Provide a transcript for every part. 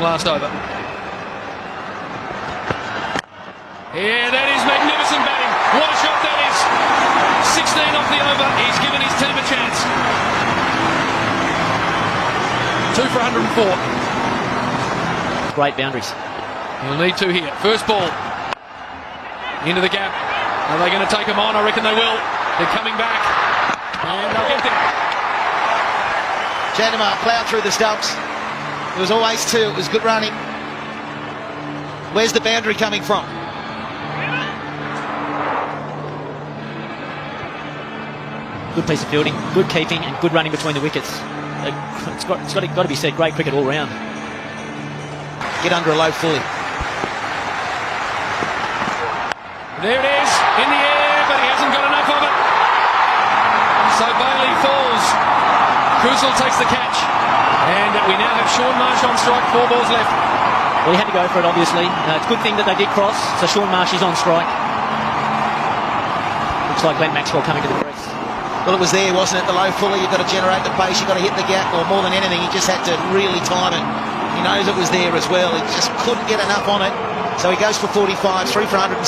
last over. Yeah, that is magnificent batting. What a shot that is. 16 off the over. He's given his team a chance. 2 for 104. Great boundaries. He'll need to here. First ball. Into the gap. Are they going to take him on? I reckon they will. They're coming back. And they'll get there. Janimar ploughed through the stumps. It was always two. It was good running. Where's the boundary coming from? Good piece of fielding, good keeping, and good running between the wickets. It's got to be said, great cricket all round. Get under a low fully. There it is, in the air, but he hasn't got enough of it. So Bailey falls. Krusel takes the catch. And we now have Shaun Marsh on strike, 4 balls left. Well, he had to go for it, obviously. It's a good thing that they did cross, so Shaun Marsh is on strike. Looks like Glenn Maxwell coming to the crease. Well, it was there, wasn't it? The low fully, you've got to generate the pace, you've got to hit the gap, or more than anything, he just had to really time it. He knows it was there as well. He just couldn't get enough on it. So he goes for 45, 3 for 106.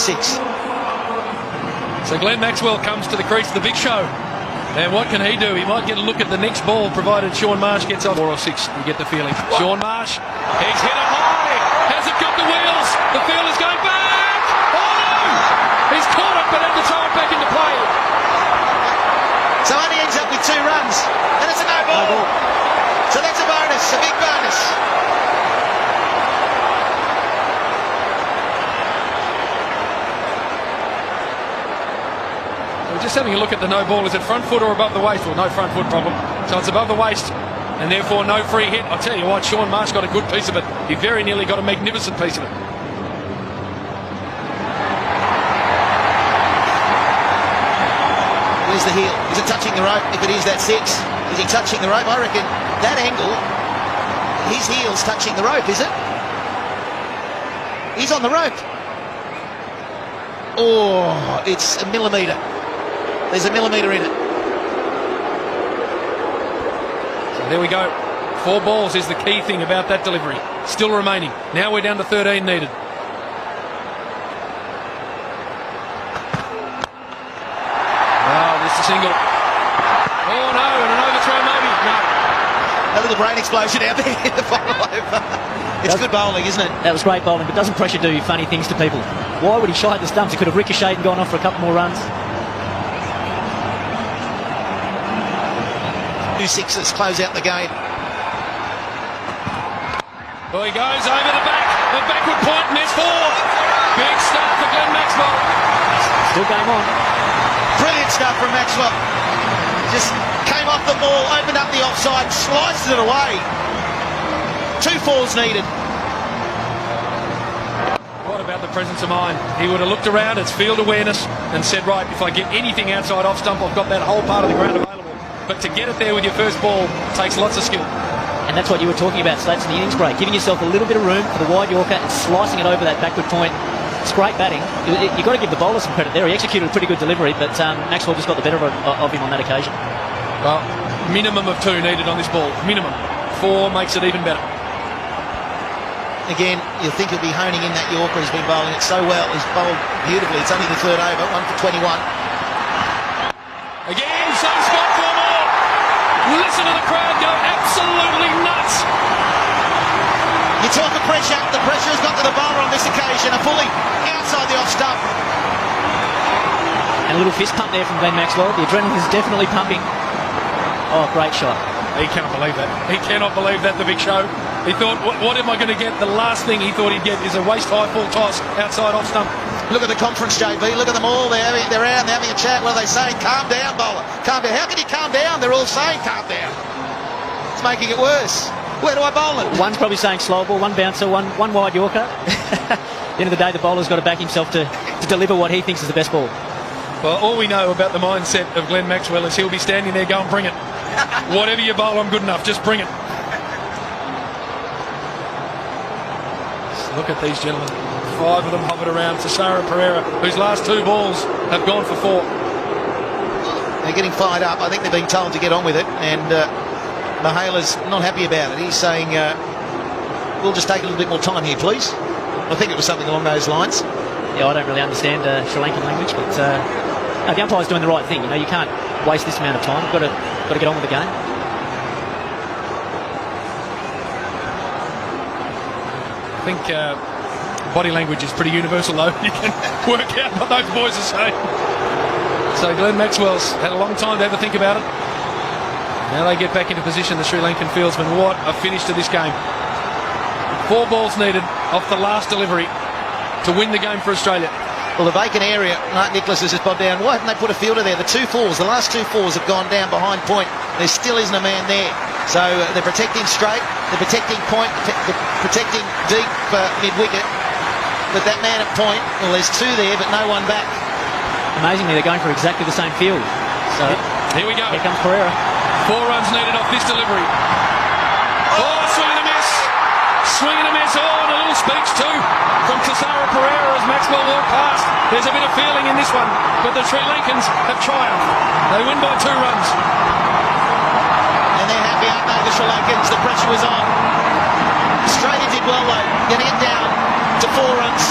So Glenn Maxwell comes to the crease of the big show. And what can he do? He might get a look at the next ball, provided Shaun Marsh gets off 4 or 6. You get the feeling. Shaun Marsh, he's hit it high. Has it got the wheels? The field is going back. Oh no! He's caught it, but had to throw it back into play. So only ends up with 2 runs. And it's a no ball. So that's a bonus, a big bonus. We're just having a look at the no ball. Is it front foot or above the waist? Well, no front foot problem. So it's above the waist, and therefore no free hit. I'll tell you what, Shaun Marsh got a good piece of it. He very nearly got a magnificent piece of it. Where's the heel? Is it touching the rope? If it is, that's 6. Is he touching the rope? I reckon that angle, his heel's touching the rope, is it? He's on the rope. Oh, it's a millimetre. There's a millimetre in it. So there we go. 4 balls is the key thing about that delivery. Still remaining. Now we're down to 13 needed. Single. Oh no, and an overthrow maybe. No. A little brain explosion out there in the final over. It's good bowling, isn't it? That was great bowling, but doesn't pressure do funny things to people? Why would he shy at the stumps? He could have ricocheted and gone off for a couple more runs. 2 sixes close out the game. Oh, he goes over the back. The backward point, and there's 4. Big start for Glenn Maxwell. Still game on. Brilliant stuff from Maxwell. Just came off the ball, opened up the offside, sliced it away. 2 falls needed. What about the presence of mind? He would have looked around, it's field awareness, and said, right, if I get anything outside off stump, I've got that whole part of the ground available. But to get it there with your first ball takes lots of skill. And that's what you were talking about, Slates, in the innings break. Giving yourself a little bit of room for the wide Yorker and slicing it over that backward point. It's great batting. You've got to give the bowler some credit there. He executed a pretty good delivery, but Maxwell just got the better of him on that occasion. Well, minimum of 2 needed on this ball. Minimum. 4 makes it even better. Again, you think he'll be honing in that Yorker. He's been bowling it so well. He's bowled beautifully. It's only the 3rd over, 1 for 21. Again, same spot, 4 more. Listen to the crowd go absolutely nuts. You talk of pressure. The pressure has got to the bowler on this occasion. A fully outside the off stump. And a little fist pump there from Glenn Maxwell. The adrenaline is definitely pumping. Oh, great shot. He cannot believe that. He cannot believe that, the big show. He thought, what am I going to get? The last thing he thought he'd get is a waist-high full toss outside off stump. Look at the conference, JB. Look at them all. They're out, they're having a chat. What are they saying? Calm down, bowler. Calm down. How can you calm down? They're all saying calm down. It's making it worse. Where do I bowl it? One's probably saying slow ball, one bouncer, one wide Yorker. At the end of the day, the bowler's got to back himself to deliver what he thinks is the best ball. Well, all we know about the mindset of Glenn Maxwell is he'll be standing there going, bring it. Whatever you bowl, I'm good enough. Just bring it. Look at these gentlemen. 5 of them hovered around Cesaro Pereira, whose last 2 balls have gone for 4. They're getting fired up. I think they're being told to get on with it, and Mahala's not happy about it. He's saying we'll just take a little bit more time here, please. I think it was something along those lines. Yeah, I don't really understand Sri Lankan language, but no, the umpire's doing the right thing. You know, you can't waste this amount of time. You've got to get on with the game. I think body language is pretty universal, though. You can work out what those boys are saying. So Glenn Maxwell's had a long time to have a think about it. Now they get back into position, the Sri Lankan fieldsmen. What a finish to this game. 4 balls needed off the last delivery to win the game for Australia. Well, the vacant area, Mark Nicholas has just bobbed down. Why haven't they put a fielder there? The 2 fours, the last 2 fours have gone down behind point. There still isn't a man there. So they're protecting straight, they're protecting point, they're protecting deep for mid-wicket. But that man at point, well, there's 2 there, but no one back. Amazingly, they're going for exactly the same field. So here we go. Here comes Pereira. 4 runs needed off this delivery. Oh, swing and a miss. Swing and a miss. Oh, and a little speech too from Tisara Pereira as Maxwell walked past. There's a bit of feeling in this one, but the Sri Lankans have triumphed. They win by 2 runs. And they're happy, aren't they, the Sri Lankans? The pressure was on. Australia did well though, getting it down to 4 runs.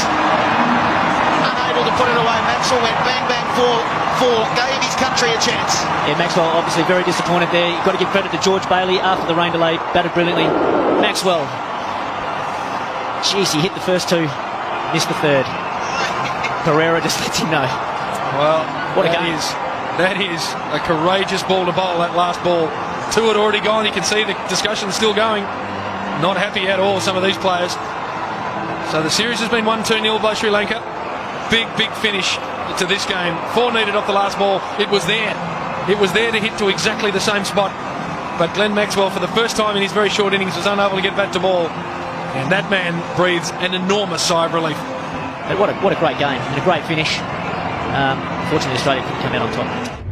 Unable to put it away. Maxwell went bang bang 4, gave his country a chance. Yeah, Maxwell obviously very disappointed there. You've got to give credit to George Bailey after the rain delay, batted brilliantly. Maxwell, jeez, he hit the first 2, missed the 3rd. Pereira just lets him know. Well, what a game. That is a courageous ball to bowl, that last ball. 2 had already gone. You can see the discussion still going. Not happy at all, some of these players. So the series has been won 2-0 by Sri Lanka. Big finish to this game. 4 needed off the last ball. It was there. It was there to hit to exactly the same spot. But Glenn Maxwell, for the first time in his very short innings, was unable to get bat to ball. And that man breathes an enormous sigh of relief. But what a great game and a great finish. Fortunately, Australia couldn't come out on top.